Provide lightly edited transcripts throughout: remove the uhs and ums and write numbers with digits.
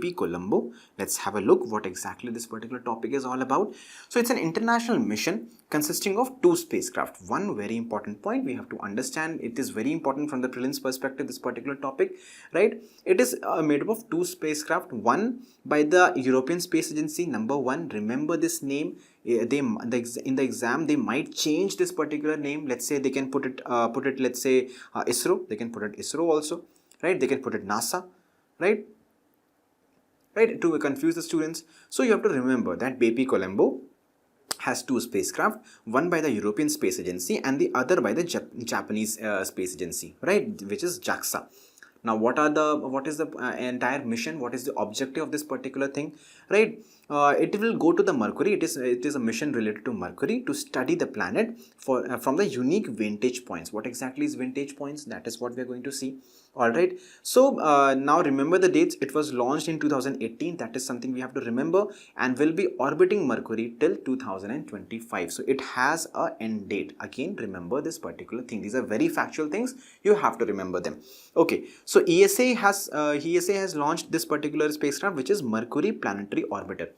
BepiColombo. Let's have a look what exactly this particular topic is all about. So it's an international mission consisting of 2 spacecraft. One very important point we have to understand, it is very important from the prelims perspective, this particular topic, right? It is made up of 2 spacecraft, one by the European Space Agency, number 1, remember this name. In the exam they might change this particular name. Let's say they can put it let's say ISRO, they can put it ISRO also, right? They can put it NASA, right, to confuse the students. So you have to remember that BepiColombo has 2 spacecraft, one by the European Space Agency and the other by the Japanese Space Agency, right, which is JAXA. Now what is the entire mission, what is the objective of this particular thing, right? It will go to the Mercury. It is a mission related to Mercury to study the planet from the unique vantage points. What exactly is vantage points? That is what we are going to see. All right, so now remember the dates. It was launched in 2018. That is something we have to remember, and will be orbiting Mercury till 2025. So it has a end date. Again, remember this particular thing. These are very factual things. You have to remember them. Okay, so ESA has launched this particular spacecraft, which is Mercury Planetary Orbiter.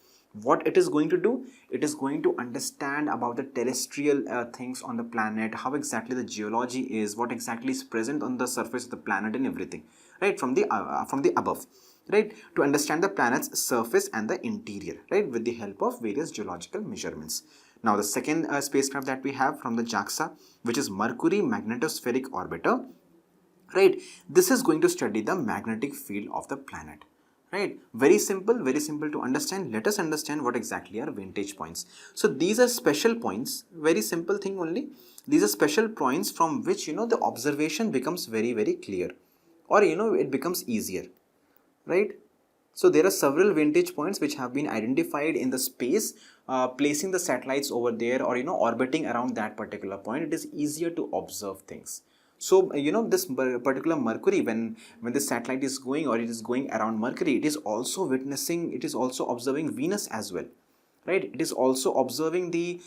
What it is going to do? It is going to understand about the terrestrial things on the planet, how exactly the geology is, what exactly is present on the surface of the planet and everything, right, from the above, right, to understand the planet's surface and the interior, right, with the help of various geological measurements. Now the second spacecraft that we have from the JAXA, which is Mercury Magnetospheric Orbiter, right, this is going to study the magnetic field of the planet. Right, very simple to understand. Let us understand what exactly are vantage points. So these are special points, very simple thing only. These are special points from which the observation becomes very clear, or it becomes easier, right? So there are several vantage points which have been identified in the space. Placing the satellites over there, or orbiting around that particular point, it is easier to observe things. So this particular Mercury, when this satellite is going, or it is going around Mercury, it is also observing Venus as well, right? It is also observing the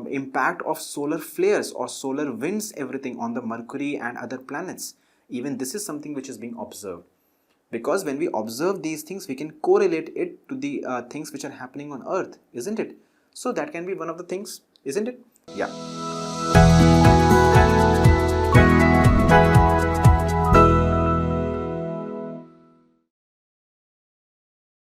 impact of solar flares or solar winds, everything on the Mercury and other planets. Even this is something which is being observed, because when we observe these things, we can correlate it to the things which are happening on Earth, isn't it? So that can be one of the things, isn't it? Yeah.